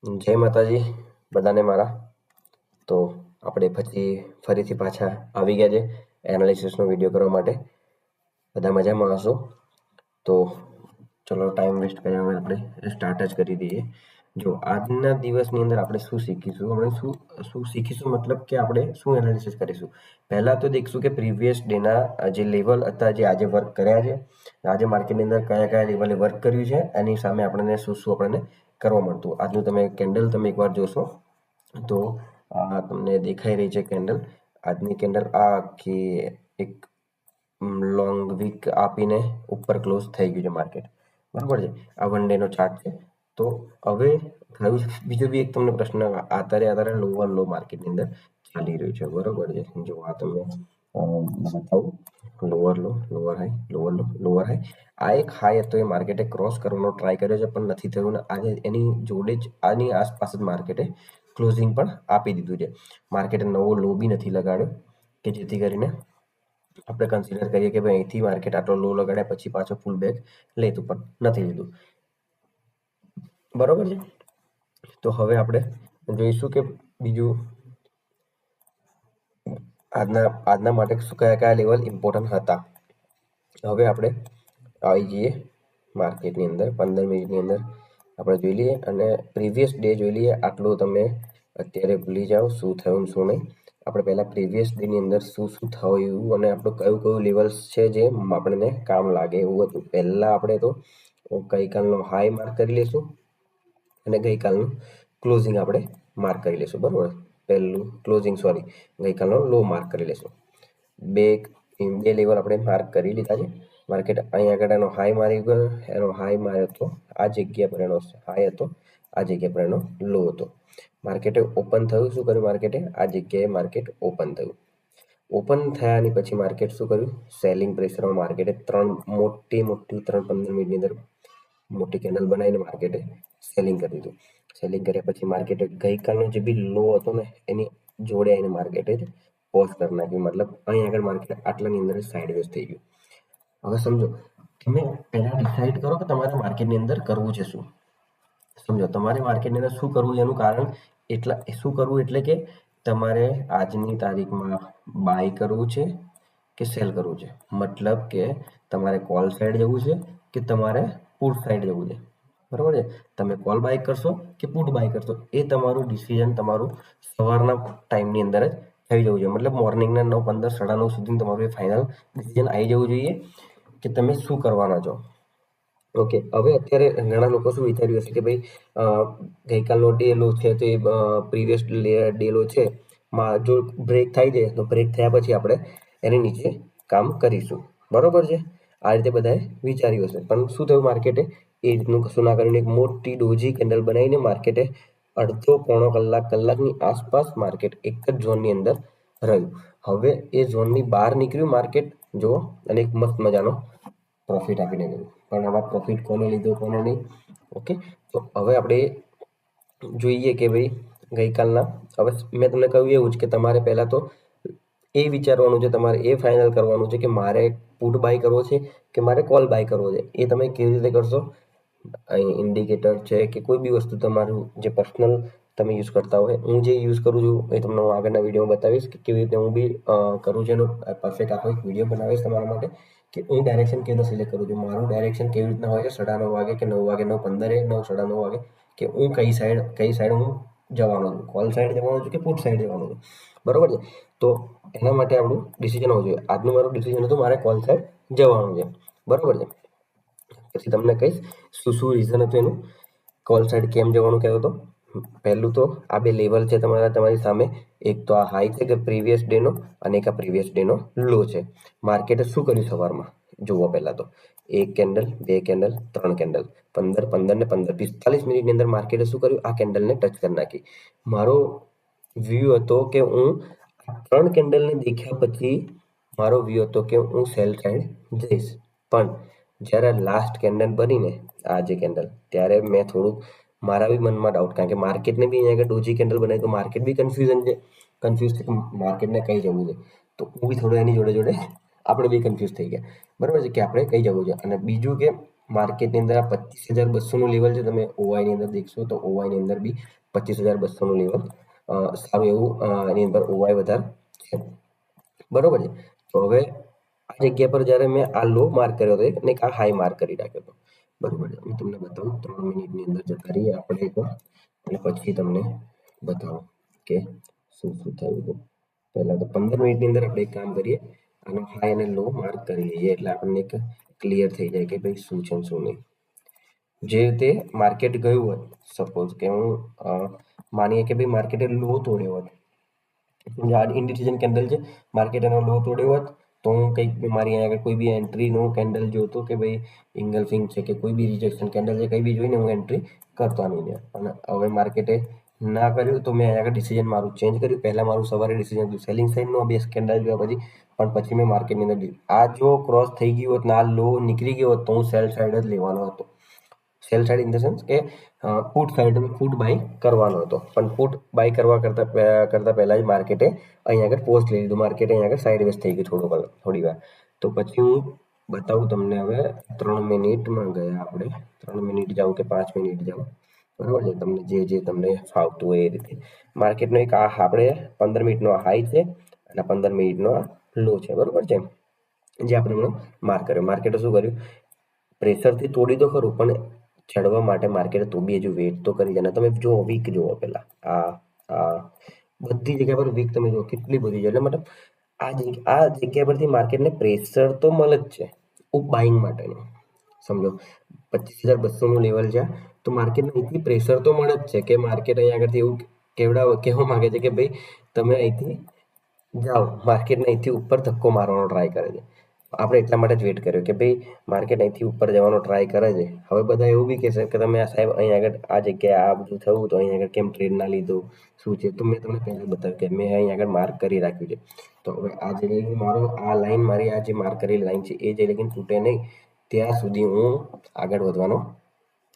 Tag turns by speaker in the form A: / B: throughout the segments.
A: જય માતાજી બધાને મારા. તો આપણે ફરીથી પાછા આવી ગયા છે એનાલિસિસનો વિડીયો કરવા માટે. બધા મજામાં હશો? તો ચલો ટાઈમ વેસ્ટ કર્યા વગર આપણે સ્ટાર્ટ જ કરી દઈએ. જો આજના દિવસની અંદર આપણે શું શીખીશું, શું શીખીશું મતલબ કે આપણે શું એનાલિસિસ કરીશું. પહેલાં તો દેખશું કે પ્રીવિયસ ડેના જે લેવલ હતા, જે આજે વર્ક કર્યા છે, આજે માર્કેટની અંદર કયા કયા લેવલે વર્ક કર્યું છે, એની સામે આપણને શું આપણને કરવા મળતું. આજનું તમે એકવાર જોશો તો આ તમને દેખાઈ રહી છે કેન્ડલ. આજની કેન્ડલ આ આખી એક લોંગ વીક આપીને ઉપર ક્લોઝ થઈ ગયું છે માર્કેટ, બરાબર છે. આ વન ડે નો ચાર્ટ છે. તો હવે થયું બીજો બી એક તમને પ્રશ્ન આધારે લોઅર લો માર્કેટની અંદર ચાલી રહ્યું છે, બરોબર છે. જો આ તમે બતાવું, લોઅર હાઈ, લોઅર હાઈ. આ એક હાઈ હતો, એ માર્કેટે ક્રોસ કરવાનો ટ્રાય કર્યો છે પણ નથી થયું ને આજે એની જોડે જ આની આસપાસ જ માર્કેટે ક્લોઝિંગ પણ આપી દીધું છે. માર્કેટે નવો લો બી નથી લગાડ્યો કે જેથી કરીને આપણે કન્સિડર કરીએ કે ભાઈ અહીંથી માર્કેટ આટલો લો લગાડ્યા પછી પાછો ફૂલ બેક લેતું, પણ નથી લીધું, બરોબર છે. તો હવે આપણે જોઈશું કે બીજું આજના માટે કયા કયા લેવલ ઇમ્પોર્ટન્ટ હતા. હવે આપણે આવી જઈએ માર્કેટની અંદર. 15 મિનિટની અંદર આપણે જોઈ લઈએ અને પ્રીવિયસ ડે જોઈ લઈએ. આટલું તમે અત્યારે ભૂલી જાઓ શું થયું શું નહીં. આપણે પહેલાં પ્રીવિયસ ડેની અંદર શું થયું અને આપણું કયું લેવલ્સ છે જે આપણને કામ લાગે એવું હતું. પહેલાં આપણે તો ગઈકાલનો હાઈ માર્ક કરી લઈશું અને ગઈકાલનું ક્લોઝિંગ આપણે માર્ક કરી લઈશું, બરાબર. પહેલું ક્લોઝિંગ, ગઈકાલનો લો માર્ક કરી લઈશું. બે લેવલ આપણે માર્ક કરી લીધા છે. માર્કેટ અહીં આગળ એનો હાઈ મારી ગયો, એનો હાઈ માર્યો હતો આ જગ્યા પર, એનો હાઈ હતો આ જગ્યા પર, એનો લો હતો. માર્કેટે ઓપન થયું, શું કર્યું માર્કેટે? આ જગ્યાએ માર્કેટ ઓપન થયું. ઓપન થયાની પછી માર્કેટ શું કર્યું? સેલિંગ પ્રેશરમાં માર્કેટે 15 મિનિટની અંદર મોટી કેન્ડલ બનાવીને માર્કેટે સેલિંગ કરી દીધું. સેલિંગ કર્યા પછી માર્કેટે ગઈકાલનો જે બી લો હતો ને એની જોડે આવીને માર્કેટે પોઝ કરી નાખ્યું, મતલબ અહીં આગળ માર્કેટ આટલાની અંદર સાઇડવેઝ થઈ ગયું. હવે સમજો, તમે પહેલા ડિસાઇડ કરો કે તમારે માર્કેટની અંદર કરવું છે શું. સમજો, તમારે માર્કેટની અંદર શું કરવું છે એનું કારણ શું કરવું એટલે કે તમારે આજની તારીખમાં બાય કરવું છે કે સેલ કરવું છે. મતલબ કે તમારે કોલ સાઈડ જવું છે કે તમારે પુટ સાઈડ જવું છે, બરાબર છે. તમે કોલ બાય કરશો કે પુટ બાય કરશો એ તમારું ડિસિઝન તમારું સવારના ટાઈમની અંદર જ થઈ જવું જોઈએ. મતલબ મોર્નિંગના 9:15 9:30 સુધી તમારું એ ફાઇનલ ડિસિઝન આવી જવું જોઈએ કે તમે શું કરવાના છો. ઓકે. હવે અત્યારે ઘણા લોકો શું વિચાર્યું હશે કે ભાઈ ગઈકાલનો ડે લો છે તો એ પ્રીવિયસ ડે લો છે, જો બ્રેક થાય છે તો બ્રેક થયા પછી આપણે એની નીચે કામ કરીશું, બરોબર છે. આ રીતે બધાએ વિચાર્યું હશે, પણ શું થયું માર્કેટે એ રીતનું કશું ના કરીને એક મોટી ડોજી કેન્ડલ બનાવીને માર્કેટે અડધો પોણો કલાકની આસપાસ માર્કેટ એક જ ઝોનની અંદર રહ્યું. હવે એ ઝોનની બહાર નીકળ્યું માર્કેટ, જુઓ, અને એક મસ્ત મજાનો પ્રોફિટ આપીને ગયું. પણ આવા પ્રોફિટ કોને લીધો કોને નહીં, ઓકે. તો હવે આપણે જોઈએ કે ભાઈ ગઈકાલના, હવે મેં તમને કહ્યું એવું જ કે તમારે પહેલાં તો એ વિચારવાનું છે, તમારે એ ફાઇનલ કરવાનું છે કે મારે પુટ બાય કરવો છે કે મારે કોલ બાય કરવો છે. એ તમે કેવી રીતે કરશો? અહીં ઇન્ડિકેટર છે કે કોઈ બી વસ્તુ તમારું જે પર્સનલ તમે યુઝ કરતા હોય, હું જે યુઝ કરું છું એ તમને હું આગળના વિડીયોમાં બતાવીશ કે કેવી રીતે હું બી કરું છું. એનો પરફેક્ટ આખો એક વિડીયો બનાવીશ તમારા માટે કે હું ડાયરેક્શન કેવી રીતે સિલેક્ટ કરું છું. મારું ડાયરેક્શન કેવી રીતના હોય છે 9:30 વાગે કે 9 વાગે, 9:15, 9:30 વાગે, કે હું કઈ સાઈડ હું જવાનો છું, કોલ સાઈડ જવાનો છું કે પુટ સાઈડ જવાનો છું, બરોબર છે. તો એના માટે આપણું ડિસિઝન હોવું જોઈએ. આજનું મારું ડિસિઝન હતું મારે કોલ સાઈડ જવાનું છે, બરોબર છે. પછી તમને કહીશ શું રીઝન હતું એનું, કોલ સાઈડ કેમ જવાનું કહેતો હતો. પહેલું તો આ બે લેવલ છે તમારી સામે. એક તો આ હાઈ છે કે પ્રીવિયસ ડેનો, અને એક આ પ્રીવિયસ ડેનો લો છે. માર્કેટે શું કર્યું સવારમાં જુઓ. પહેલા તો એક કેન્ડલ, બે કેન્ડલ, ત્રણ કેન્ડલ, 15 ને 15 45 મિનિટની અંદર માર્કેટે શું કર્યું? આ કેન્ડલને ટચ કરી નાખી. મારો વ્યૂ હતો કે હું 3 કેન્ડલને દેખ્યા પછી મારો વ્યૂ હતો કે હું સેલ સાઈડ જઈશ. પણ જ્યારે લાસ્ટ કેન્ડલ બનીને આ જે કેન્ડલ, ત્યારે મેં થોડુંક મારા બી મનમાં ડાઉટ, કારણ કે માર્કેટને બી અહીંયા આગળ ડોજી કેન્ડલ બનાવી તો માર્કેટ બી કન્ફ્યુઝ છે કે માર્કેટને કઈ જવું છે. તો હું બી થોડું એની જોડે આપણે બી કન્ફ્યુઝ થઈ ગયા, બરાબર છે, કે આપણે કઈ જવું છે. અને બીજું કે માર્કેટની અંદર આ 25,200નું લેવલ છે. તમે ઓવાયની અંદર દેખશો તો ઓવાયની અંદર બી 25,200નું લેવલ સારું એવું એની અંદર ઓવાય વધારે છે, બરોબર છે. તો હવે આ જગ્યા પર જ્યારે મેં આ લો માર્ક કર્યો હતો અને આ હાઈ માર્ક કરી રાખ્યો હતો, બરોબર છે. હું તમને બતાવું 3 મિનિટની અંદર જતા રહીએ આપણે એકવાર અને પછી તમને બતાવું કે શું શું થયું હતું. પહેલા તો 15 મિનિટની અંદર આપણે એક કામ કરીએ, આનો હાઈ અને લો માર્ક કરી લઈએ એટલે આપણને એક ક્લિયર થઈ જાય કે ભાઈ શું છે શું નહીં. જે રીતે માર્કેટ ગયું હોય, સપોઝ કે હું માનીએ કે ભાઈ માર્કેટે લો તોડ્યો હોત, આ ઇન્ડિસિઝન કેન્ડલ છે, માર્કેટ એનો લો તોડ્યો હોત તો હું કંઈક મારી અહીંયા આગળ કોઈ બી એન્ટ્રીનું કેન્ડલ જોતો કે ભાઈ ઇંગલ્ફિંગ છે કે કોઈ બી રિજેક્શન કેન્ડલ છે, કંઈ બી જોઈને હું એન્ટ્રી કરતો નહીં ત્યાં. અને હવે માર્કેટે ના કર્યું તો મેં અહીંયા આગળ ડિસિઝન મારું ચેન્જ કર્યું. પહેલાં મારું સવારે ડિસિઝન હતું સેલિંગ સાઇડનું, બે કેન્ડલ જોયા પછી, પણ પછી મેં માર્કેટની અંદર આ જો ક્રોસ થઈ ગયું હોત ને આ લો નીકળી ગયો હોત તો હું સેલ સાઇડ જ લેવાનો હતો. Cell side in the sense કે પુટ સાઇડ પુટ બાય કરવાનો હતો, પણ પુટ બાય કરતા પહેલાં જ માર્કેટે અહીંયા આગળ પોઝ લઈ લીધું. માર્કેટ અહીંયા આગળ સાઇડ વેઝ થઈ ગયું થોડી વાર. તો પછી હું બતાવું તમને. હવે 3 મિનિટમાં ગયા આપણે, 3 મિનિટ જાઉં કે 5 મિનિટ જાઉં, બરાબર છે. તમને જે તમને ફાવતું હોય એ રીતે. માર્કેટનો એક આ આપણે 15 મિનિટનો હાઈ છે અને 15 મિનિટનો આ લો છે, બરાબર છે. જે આપણે હમણાં માર્ક કર્યો. માર્કેટે શું કર્યું, પ્રેશરથી તોડી તો ખરું પણ ચડવા માટે માર્કેટે તો બી હજુ વેટ તો કરી જાય. તમે જુઓ વીક જુઓ પહેલા, આ બધી જગ્યા પર વીક તમે જુઓ કેટલી બધી છે. એટલે મતલબ આ જગ્યા પરથી માર્કેટને પ્રેશર તો મળે જ છે બાઇંગ માટેનું, સમજો 25,200નું લેવલ છે તો માર્કેટને અહીંથી પ્રેશર તો મળે જ છે કે માર્કેટ અહીંયા આગળથી એવું કહેવા માંગે છે કે ભાઈ તમે અહીંથી જાઓ, માર્કેટને અહીંથી ઉપર ધક્કો મારવાનો ટ્રાય કરે છે. આપણે એટલા માટે જ વેટ કર્યો કે ભાઈ માર્કેટ અહીંથી ઉપર જવાનો ટ્રાય કરે છે. હવે બધા એવું બી કહેશે કે તમે આ સાહેબ અહીં આગળ આ જગ્યાએ આ બધું થયું તો અહીં આગળ કેમ ટ્રેડ ના લીધો, શું છે. તો મેં તમને પહેલાં બતાવ્યું કે મેં અહીં આગળ માર્ક કરી રાખ્યું છે. તો હવે આ જે મારો આ લાઈન, મારી આ જે માર્ક કરેલી લાઈન છે એ જે લગીન તૂટે નહીં ત્યાં સુધી હું આગળ વધવાનો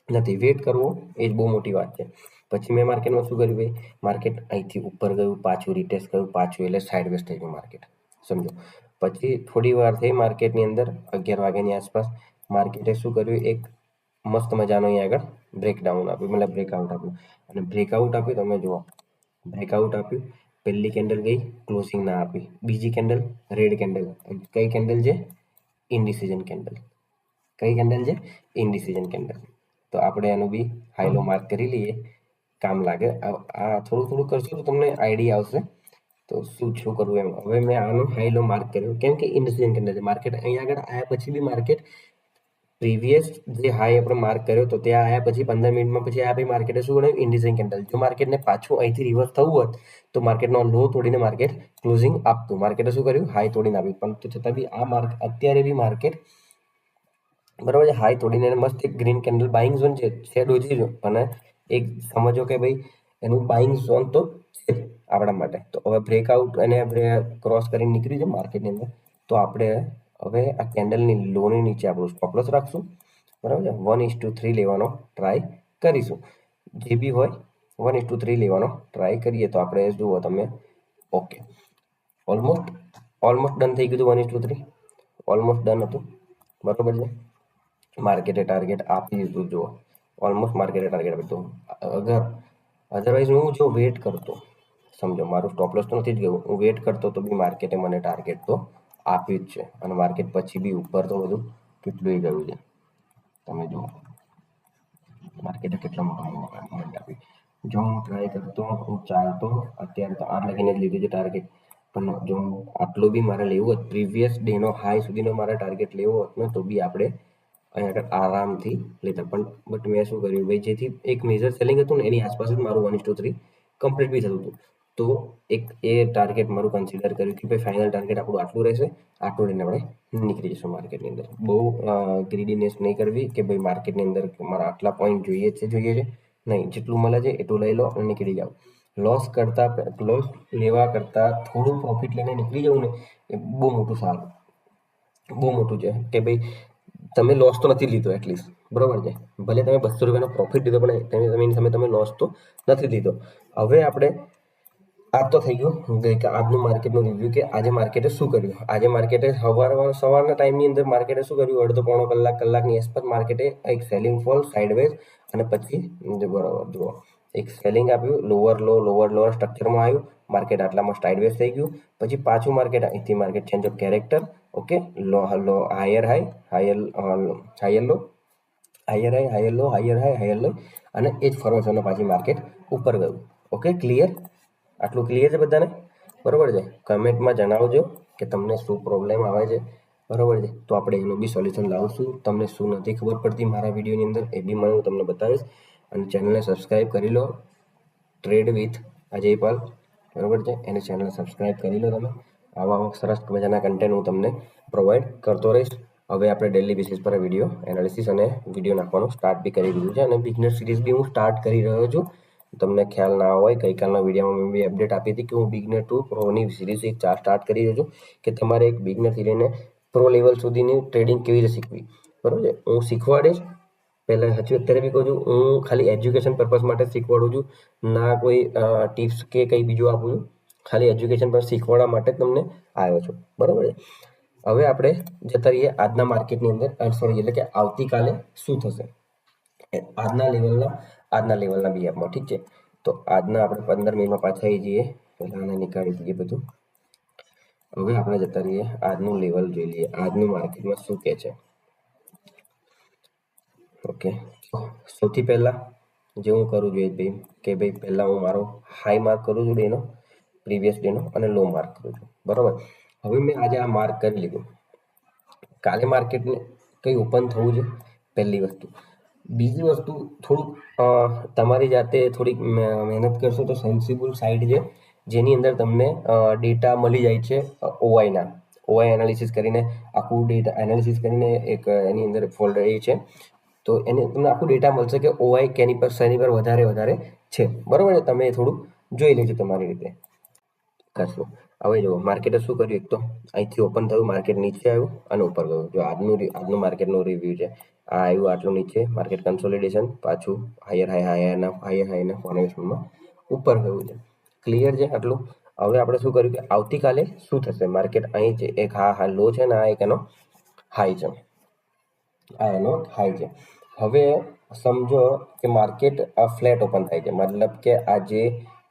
A: નથી. વેટ કરવો એ જ બહુ મોટી વાત છે. પછી મેં માર્કેટમાં શું કર્યું, ભાઈ માર્કેટ અહીંથી ઉપર ગયું, પાછું રિટેસ્ટ કર્યું, પાછું એટલે સાઇડવેઝ થઈ ગયું માર્કેટ, સમજો. પછી થોડી વાર થઈ માર્કેટની અંદર 11 વાગ્યાની આસપાસ માર્કેટે શું કર્યું, એક મસ્ત મજાનો અહીં આગળ બ્રેકડાઉન આપ્યું, મતલબ બ્રેકઆઉટ આપ્યું. અને બ્રેકઆઉટ આપ્યું તમે જુઓ, બ્રેકઆઉટ આપ્યું. પહેલી કેન્ડલ ગઈ, ક્લોઝિંગ ના આપી. બીજી કેન્ડલ રેડ કેન્ડલ. કઈ કેન્ડલ છે, ઇન્ડિસિઝન કેન્ડલ. કઈ કેન્ડલ છે, ઇન્ડિસિઝન કેન્ડલ. તો આપણે એનું બી હાઈલો માર્ક કરી લઈએ, કામ લાગે. આ થોડું થોડું કરશો તો તમને આઈડિયા આવશે તો શું કરવું એમ. હવે મેં આનો હાઈલો માર્ક કર્યો કેમ કે ઇન્ડિસિઝન કેન્ડલ છે. માર્કેટ અહીંયા આગળ આવ્યા પછી બી માર્કેટ પ્રીવિયસ જે હાઈ આપણે માર્ક કર્યો તો ત્યાં આવ્યા પછી 15 મિનિટમાં પછી આ ભાઈ માર્કેટે શું બનાવ્યું, ઇન્ડિસિઝન કેન્ડલ. જો માર્કેટને પાછું અહીંથી રિવર્સ થવું હોત તો માર્કેટનો લો તોડીને માર્કેટ ક્લોઝિંગ આપતું. માર્કેટે શું કર્યું, હાઈ તોડીને આપ્યું. પણ તો છતાં બી આ અત્યારે બી માર્કેટ બરાબર છે, હાઈ તોડીને મસ્ત એક ગ્રીન કેન્ડલ બાઇંગ ઝોન છે ડોજી ઝોન, અને એક સમજો કે ભાઈ એનું બાઇંગ ઝોન તો છે આપણા માટે. તો હવે બ્રેકઆઉટ અને ક્રોસ કરીને નીકળી જાય માર્કેટની અંદર તો આપણે હવે આ કેન્ડલની લોની નીચે આપણું સ્ટોપ લોસ રાખશું, બરાબર છે. 1:3 લેવાનો ટ્રાય કરીશું. જે બી હોય 1:3 લેવાનો ટ્રાય કરીએ તો આપણે જુઓ તમે, ઓકે ઓલમોસ્ટ ડન થઈ ગયું. 1:3 ઓલમોસ્ટ ડન હતું, બરાબર છે. માર્કેટે ટાર્ગેટ આપી દીધું, જુઓ ઓલમોસ્ટ માર્કેટે ટાર્ગેટ આપી દીધું. અધરવાઇઝ હું જો વેટ કરતો, સમજો મારું સ્ટોપ લોસ તો નથી જ ગયું, હું વેટ કરતો તો બી માર્કેટે મને ટાર્ગેટ તો આપ્યું જ છે. અને માર્કેટ પછી બી ઉપર તો બધું કેટલું ગયું છે તમે જુઓ, માર્કેટે કેટલા મોટા મૂવમેન્ટ આપી. જો હું ટ્રાય કરતો, હું ચાલતો, અત્યારે તો 8 લગીને જ લીધું છે ટાર્ગેટ. પણ જો આટલું બી મારે લેવું હોત, પ્રીવિયસ ડેનો હાઈ સુધીનો મારે ટાર્ગેટ લેવો હોત ને તો બી આપણે અહીંયા આગળ આરામથી લેતા. પણ બટ મેં શું કર્યું ભાઈ, જેથી એક મેજર સેલિંગ હતું ને એની આસપાસ જ મારું 1:3 કમ્પ્લીટ બી થતું હતું. તો એક એ ટાર્ગેટ મારું કન્સિડર કર્યું કે ભાઈ ફાઇનલ ટાર્ગેટ આપણું આટલું રહેશે, આટલું લઈને આપણે નીકળી જઈશું માર્કેટની અંદર. બહુ ગ્રીડીનેસ નહીં કરવી કે ભાઈ માર્કેટની અંદર મારા આટલા પોઈન્ટ જોઈએ છે નહીં. જેટલું મળે છે એટલું લઈ લો અને નીકળી જાઓ. લોસ લેવા કરતાં થોડું પ્રોફિટ લઈને નીકળી જવું ને એ બહુ મોટું સારું, બહુ મોટું છે કે ભાઈ તમે લોસ તો નથી લીધો એટલીસ્ટ, બરોબર છે. ભલે તમે 200 રૂપિયાનો પ્રોફિટ લીધો પણ એની સામે તમે લોસ તો નથી લીધો. હવે આપણે આ તો થઈ ગયું આજનું માર્કેટનું રિવ્યુ કે આજે માર્કેટે શું કર્યું. આજે માર્કેટે સવારના ટાઈમની અંદર માર્કેટે શું કર્યું, અડધો પોણો કલાકની આસપાસ માર્કેટે એક સેલિંગ ફોલ સાઇડવેઝ અને પછી બરાબર જુઓ એક સેલિંગ આપ્યું, લોઅર સ્ટ્રક્ચરમાં આવ્યું, માર્કેટ આટલામાં સાઇડવેઝ થઈ ગયું, પછી પાછું માર્કેટ અહીંથી market change of character, okay, low higher high higher higher low higher low અને એ જ ફોર્મેશનનો પાછી માર્કેટ ઉપર ગયું. Okay, clear? આટલું ક્લિયર છે બધાને? બરોબર છે. કમેન્ટમાં જણાવજો કે તમને શું પ્રોબ્લેમ આવે છે. બરોબર છે, તો આપણે એનું બી સોલ્યુશન લાવશું. તમને શું નથી ખબર પડતી મારા વિડીયોની અંદર એ બી હું તમને બતાવીશ. અને ચેનલને સબસ્ક્રાઈબ કરી લો, ટ્રેડ વિથ અજયપાલ, બરોબર છે, એને ચેનલ સબસ્ક્રાઈબ કરી લો તમે. આવા સરસ મજાના કન્ટેન્ટ હું તમને પ્રોવાઈડ કરતો રહીશ. હવે આપણે ડેલી બેસિસ પર વિડીયો એનાલિસિસ અને વિડીયો નાખવાનું સ્ટાર્ટ બી કરી દીધું છે અને બિગનર સિરીઝ બી હું સ્ટાર્ટ કરી રહ્યો છું. તમને ખ્યાલ ના હોય, ગઈકાલના વિડીયોમાં મેં બી અપડેટ આપી હતી કે હું બિગનર ટુ પ્રોની સિરીઝ એક સ્ટાર્ટ કરી રહ્યો છું કે તમારે એક બિગનરથી લઈને પ્રો લેવલ સુધીની ટ્રેડિંગ કેવી રીતે શીખવી. બરોબર છે, હું શીખવાડીશ. પહેલાં હજુ અત્યારે બી કહું છું, હું ખાલી એજ્યુકેશન પર્પઝ માટે શીખવાડું છું, ના કોઈ ટિપ્સ કે કંઈ બીજું આપું છું. ખાલી એજ્યુકેશન પર શીખવાડવા માટે તમને આવ્યો છું. બરોબર છે. હવે આપણે જતા રહીએ આજના માર્કેટની અંદર, સોરી એટલે કે આવતીકાલે શું થશે આજના લેવલના બીએફમાં. ઠીક છે, તો આજના આપણે 15 મિનિટમાં પાછા આવી જઈએ. પહેલાં આને નીકાળી દઈએ બધું. હવે આપણે જતા રહીએ આજનું લેવલ જોઈ લઈએ, આજનું માર્કેટમાં શું કહે છે. ઓકે, સૌથી પહેલાં જે હું કરું છું ભાઈ કે ભાઈ પહેલાં હું મારો હાઈ માર્ક કરું છું ડેનો, પ્રીવિયસ ડેનો, અને લો માર્ક કરું છું. બરાબર. હવે મેં આજે આ માર્ક કરી લીધું. કાલે માર્કેટને કંઈ ઓપન થવું છે પહેલી વસ્તુ. બીજી વસ્તુ થોડુંક તમારી જાતે થોડીક મહેનત કરશો તો સેન્સિબલ સાઇડ છે જેની અંદર તમને ડેટા મળી જાય છે ઓઆઈ એનાલિસિસ કરીને, આખું ડેટા એનાલિસિસ કરીને એક એની અંદર ફોલ્ડર એ છે. તો એને તમને આખું ડેટા મળશે કે ઓઆઈ શેની પર વધારે છે. બરાબર છે, તમે થોડું જોઈ લેજો તમારી રીતે કરશો. હવે જો માર્કેટે શું કર્યું, એક તો અહીંથી ઓપન થયું, માર્કેટ નીચે આવ્યું અને ઉપર ગયું. જો આજનું માર્કેટનું રિવ્યુ છે. આ આવ્યું આટલું નીચે, માર્કેટ કન્સોલિડેશન, પાછું હાયરના ફોર્મેશનમાં ઉપર ગયું છે. ક્લિયર છે આટલું? હવે આપણે શું કર્યું કે આવતીકાલે શું થશે. માર્કેટ અહીં છે, એક હા લો છે ને આ એક એનો હાઈ છે, આ એનો હાઈ છે. હવે સમજો કે માર્કેટ ફ્લેટ ઓપન થાય છે, મતલબ કે આ જે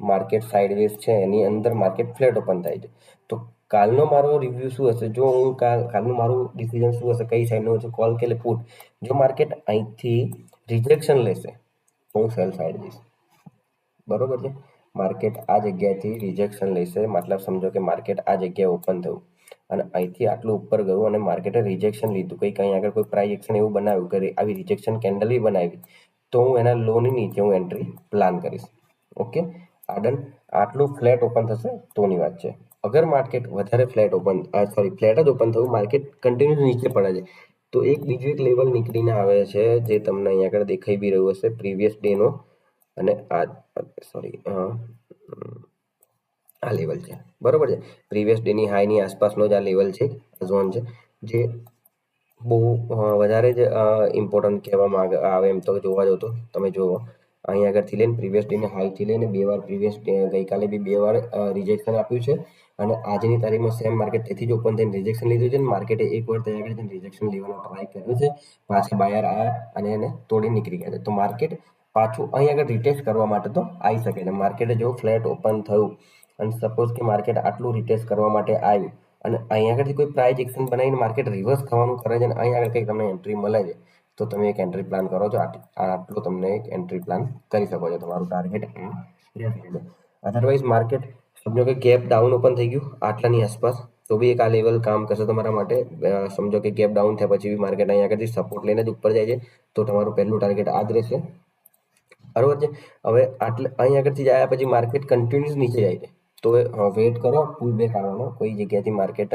A: માર્કેટ સાઇડવેઝ છે એની અંદર માર્કેટ ફ્લેટ ઓપન થાય છે. તો કાલનો મારો રિવ્યુ શું હશે, જો હું કાલનું મારું ડિસિઝન શું હશે, કઈ સાઈડનું હશે, કોલ કે પુટ. જો માર્કેટ અહીંથી રિજેક્શન લેશે તો હું સેલ સાઈડ જઈશ. બરોબર છે, માર્કેટ આ જગ્યાએથી રિજેક્શન લેશે, મતલબ સમજો કે માર્કેટ આ જગ્યાએ ઓપન થયું અને અહીંથી આટલું ઉપર ગયું અને માર્કેટે રિજેક્શન લીધું, કંઈ આગળ કોઈ પ્રાઇસ એક્શન એવું બનાવ્યું કે આવી રિજેક્શન કેન્ડલ બી બનાવી, તો હું એના લોની નીચે હું એન્ટ્રી પ્લાન કરીશ. ઓકે, આટલું ફ્લેટ ઓપન થશે તોની વાત છે. અગર માર્કેટ વધારે ફ્લેટ જ ઓપન થયું, માર્કેટ કન્ટિન્યુઅસ નીચે પડે છે, તો બીજું એક લેવલ નીકળીને આવે છે જે તમને અહીંયા આગળ દેખાઈ બી રહ્યું હશે, પ્રીવિયસ ડેનો અને આ લેવલ છે. બરોબર છે, પ્રીવિયસ ડેની હાઈની આસપાસનો જ આ લેવલ છે, ઝોન છે, જે બહુ વધારે જ ઇમ્પોર્ટન્ટ કહેવામાં આવે એમ તો જોવા જાવ તો. તમે જુઓ અહીં આગળથી લઈને પ્રીવિયસ ડેને હાઈથી લઈને બે વાર ગઈકાલે બી બે વાર રિજેક્શન આપ્યું છે અને આજની તારીખમાં સેમ માર્કેટ તેથી જ ઓપન થઈને રિજેક્શન લીધું છે. માર્કેટે એક વાર ત્યાં આગળ રિજેક્શન લેવાનો ટ્રાય કર્યો છે, પાછા બાયર આવ્યા અને એને તોડી નીકળી ગયા છે. તો માર્કેટ પાછું અહીં આગળ રિટેસ્ટ કરવા માટે તો આવી શકે છે. માર્કેટે જો ફ્લેટ ઓપન થયું અને સપોઝ કે માર્કેટ આટલું રિટેસ્ટ કરવા માટે આવ્યું અને અહીં આગળથી કોઈ પ્રાઇસ એક્શન બનાવીને માર્કેટ રિવર્સ થવાનું કરે છે અને અહીં આગળ કંઈક તમને એન્ટ્રી મળે છે, તો તમે એક એન્ટ્રી પ્લાન કરો છો. આટલો તમને એક એન્ટ્રી પ્લાન કરી શકો છો. તમારું ટાર્ગેટ અધરવાઇઝ માર્કેટ સમજો કે ગેપ ડાઉન ઓપન થઈ ગયું આટલાની આસપાસ, તો બી એક આ લેવલ કામ કરશે તમારા માટે. સમજો કે ગેપ ડાઉન થયા પછી બી માર્કેટ અહીં આગળથી સપોર્ટ લઈને જ ઉપર જાય છે, તો તમારું પહેલું ટાર્ગેટ આ જ રહેશે. બરોબર છે. હવે અહીં આગળથી જાય પછી માર્કેટ કન્ટિન્યુઅસ નીચે જાય છે, તો વેટ કરો પુલ બેક આવવાનો, કોઈ જગ્યાથી માર્કેટ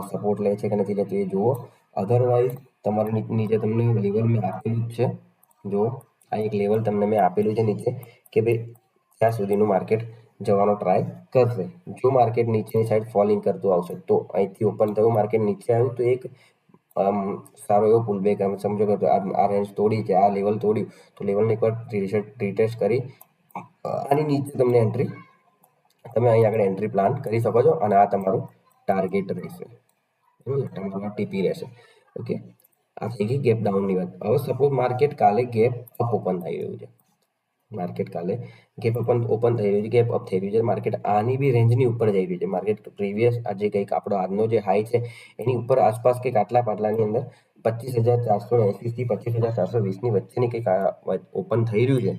A: સપોર્ટ લે છે કે નથી લેતું એ જુઓ. અધરવાઇઝ તમારે નીચે તમને લેવલ મેં આપેલું જ છે, જો આ એક લેવલ તમને મેં આપેલું છે નીચે કે ભાઈ ત્યાં સુધીનું માર્કેટ જવાનો ટ્રાય કરશે. જો માર્કેટ નીચેની સાઈડ ફોલિંગ કરતું આવશે, તો અહીંથી ઓપન થયું, માર્કેટ નીચે આવ્યું, તો એક સારો એવો પુલ બેક સમજો કે આ રેન્જ તોડી છે, આ લેવલ તોડ્યું, તો લેવલને એકવાર રિટેસ્ટ કરી આની નીચે તમને એન્ટ્રી તમે અહીં આગળ એન્ટ્રી પ્લાન કરી શકો છો અને આ તમારું ટાર્ગેટ રહેશે, બરાબર, તમારું ટીપી રહેશે. ઓકે, આ થઈ ગઈ ગેપ ડાઉનની વાત. હવે સપોઝ માર્કેટ કાલે ગેપ અપ ઓપન થઈ રહ્યું છે, માર્કેટ કાલે ગેપ ઓપન થઈ રહ્યું છે, ગેપ અપ થઈ રહ્યું છે, માર્કેટ આની બી રેન્જની ઉપર જઈ રહ્યું છે, માર્કેટ પ્રીવિયસ આજે કંઈક આપણો આજનો જે હાઈ છે એની ઉપર આસપાસ કંઈક આટલા પાટલાની અંદર 25,480 થી 25,420 ની વચ્ચેની કંઈક ઓપન થઈ રહ્યું છે.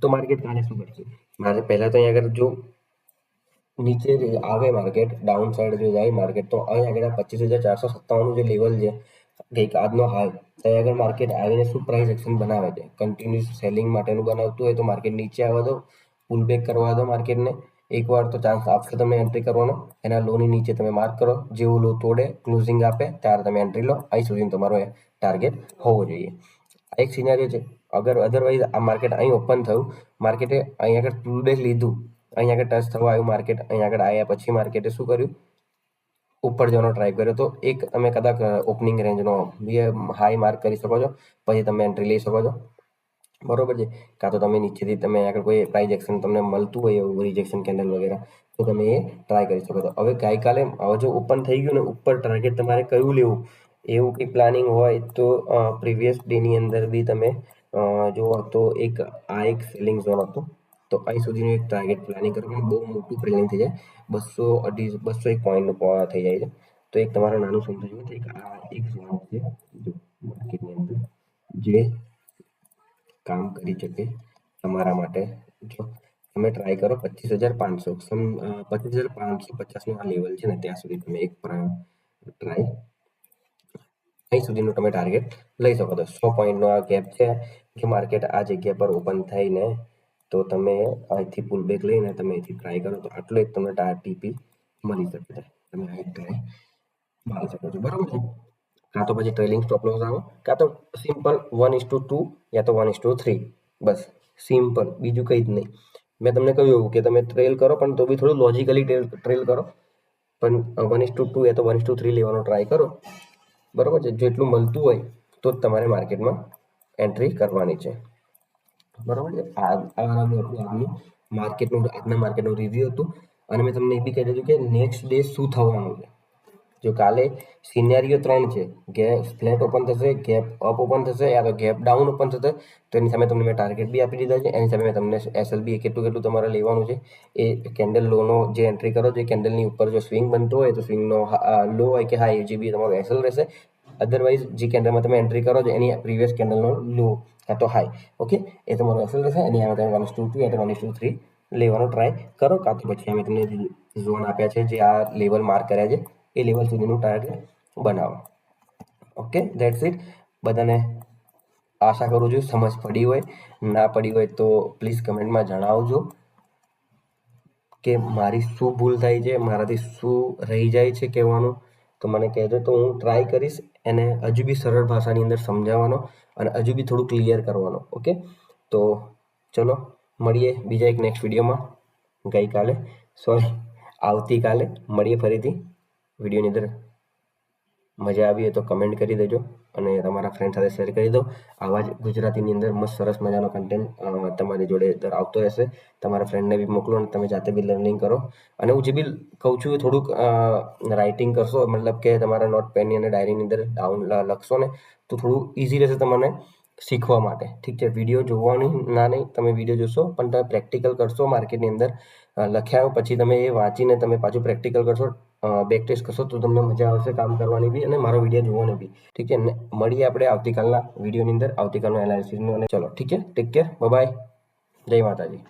A: તો માર્કેટ કાલે શું કરશે? મારે પહેલા તો અહીં આગળ જો નીચે આવે માર્કેટ, ડાઉન સાઈડ જો જાય માર્કેટ, તો અહીં આગળ 25,457 જે લેવલ છે ગઈક આજનો હાઈ, ત્યાં આગળ માર્કેટ આવીને શું પ્રાઇસ એક્શન બનાવે છે, કન્ટિન્યુઅસ સેલિંગ માટેનું બનાવતું હોય તો માર્કેટ નીચે આવવા દો, પુલ બેક કરવા દો માર્કેટને. એકવાર તો ચાન્સ આપશે તમને એન્ટ્રી કરવાનો, એના લોની નીચે તમે માર્ક કરો, જેવું લો તોડે ક્લોઝિંગ આપે ત્યારે તમે એન્ટ્રી લો. અહીં સુધી તમારો ટાર્ગેટ હોવો જોઈએ. આ એક સિનારીઓ છે. અગર અધરવાઇઝ આ માર્કેટ અહીં ઓપન થયું, માર્કેટે અહીં આગળ પુલ બેક લીધું, અહીં આગળ ટચ થવા આવ્યું માર્કેટ, અહીં આગળ આવ્યા પછી માર્કેટે શું કર્યું, ઉપર જવાનો ટ્રાય કર્યો, તો એક તમે કદાચ ઓપનિંગ રેન્જનો હાઈ માર્ક કરી શકો છો, પછી તમે એન્ટ્રી લઈ શકો છો, બરોબર છે. કાં તો તમે નીચેથી તમે આગળ કોઈ પ્રાઇસ એક્શન તમને મળતું હોય એવું રિજેક્શન કેન્ડલ વગેરે, તો તમે એ ટ્રાય કરી શકો છો. હવે ગઈકાલે હવે જો ઓપન થઈ ગયું ને ઉપર, ટાર્ગેટ તમારે કયું લેવું એવું કંઈ પ્લાનિંગ હોય તો પ્રીવિયસ ડેની અંદર બી તમે જુઓ તો એક આ એક સેલિંગ ઝોન હતો, તો અહીં સુધીનું એક ટાર્ગેટ પ્લાનિંગ કરવાનું બહુ મોટું પ્લાનિંગ થઈ જાય, 200-201 પોઈન્ટ થઈ જાય છે. તો એક તમારે નાનું સમજવું છે કે આ એક ઝોન છે જો માર્કેટની અંદર જે કામ કરી શકે તમારા માટે. જો તમે ટ્રાય કરો 25,500, 25,550 આ લેવલ છે ને ત્યાં સુધી તમે એક ટ્રાય, અહીં સુધીનું તમે ટાર્ગેટ લઈ શકો છો. 100 પોઈન્ટનો આ ગેપ છે કે માર્કેટ આ જગ્યા પર ઓપન થઈને તો તમે અહીંથી પુલ બેક લઈને તમે અહીંથી ટ્રાય કરો તો આટલો એક તમને ટીપી મળી શકે છે, તમે આ એક ટ્રાય મારી શકો છો, બરાબર છે. કાં તો પછી ટ્રેલિંગ સ્ટોપ લોસ આવે, કાં તો સિમ્પલ 1:2 યા તો 1:3, બસ સિમ્પલ, બીજું કંઈ જ નહીં. મેં તમને કહ્યું કે તમે ટ્રેલ કરો પણ તો બી થોડું લોજિકલી ટ્રેલ કરો, પણ 1:2 યા તો 1:3 લેવાનો ટ્રાય કરો, બરાબર છે. જેટલું મળતું હોય તો જ તમારે માર્કેટમાં એન્ટ્રી કરવાની છે, બરાબર છે. આજના માર્કેટનું રિવ્યુ હતું અને મેં તમને એ બી કહી દીધું કે નેક્સ્ટ ડે શું થવાનું છે. જો કાલે સિનેરિયો 3 છે, ગેપ ફ્લેટ ઓપન થશે, ગેપ અપ ઓપન થશે, યા તો ગેપ ડાઉન ઓપન થશે, તો એની સામે તમને મેં ટાર્ગેટ બી આપી દીધા છે. એની સામે તમને એસએલબી કેટલું તમારે લેવાનું છે, એ કેન્ડલ લોનો જે એન્ટ્રી કરો છો, કેન્ડલની ઉપર જો સ્વિંગ બનતો હોય તો સ્વિંગનો લો હોય કે હાઈ જે બી તમારો એસએલ રહેશે. અધરવાઇઝ જે કેન્ડલમાં તમે એન્ટ્રી કરો છો એની પ્રીવિયસ કેન્ડલનો લો કાં તો હાઈ, ઓકે, એ તમારો એસએલ રહેશે. એની આગળ તમે 1:2 યા તો 1:3 લેવાનો ટ્રાય કરો, કાં તો પછી અમે તમને ઝોન આપ્યા છે જે આ લેવલ માર્ક કર્યા છે એ લેવલ સુધીનું ટાર્ગેટ બનાવો. Okay, that's it. બધાને આશા કરું છું સમજ પડી હોય, ના પડી હોય તો પ્લીઝ કમેન્ટમાં જણાવજો કે મારી શું ભૂલ થાય છે, મારાથી શું રહી જાય છે કહેવાનું, તો મને કહેજો, તો હું ટ્રાય કરીશ એને હજુ બી સરળ ભાષાની અંદર સમજાવવાનો અને હજુ બી થોડું ક્લિયર કરવાનો. ઓકે, તો ચલો મળીએ બીજા એક નેક્સ્ટ વિડીયોમાં. આવતીકાલે મળીએ ફરીથી. વિડીયોની અંદર મજા આવી હોય તો કમેન્ટ કરી દેજો અને તમારા ફ્રેન્ડ સાથે શેર કરી દો. આવા જ ગુજરાતીની અંદર મસ્ત સરસ મજાનો કન્ટેન્ટ તમારી જોડે આવતો રહેશે. તમારા ફ્રેન્ડને બી મોકલો અને તમે જાતે બી લર્નિંગ કરો. અને હું જે બી કહું છું એ થોડુંક રાઇટિંગ કરશો, મતલબ કે તમારા નોટ પેનની અને ડાયરીની અંદર લખશો ને તો થોડું ઇઝી રહેશે તમને શીખવા માટે. ઠીક છે, વિડીયો જોવાની ના નહીં, તમે વિડીયો જોશો પણ તમે પ્રેક્ટિકલ કરશો માર્કેટની અંદર લખ્યા પછી તમે એ વાંચીને તમે પાછું પ્રેક્ટિકલ કરશો, બેક ટેસ્ટ કરશો તો તમને મજા આવશે કામ કરવાની બી અને મારો વિડીયો જોવાની બી. ઠીક છે, મળીએ આપણે આવતીકાલના વિડીયોની અંદર, આવતીકાલનું એનાલિસિસનું. અને ચલો ઠીક છે, ટેક કેર, બાય બાય, જય માતાજી.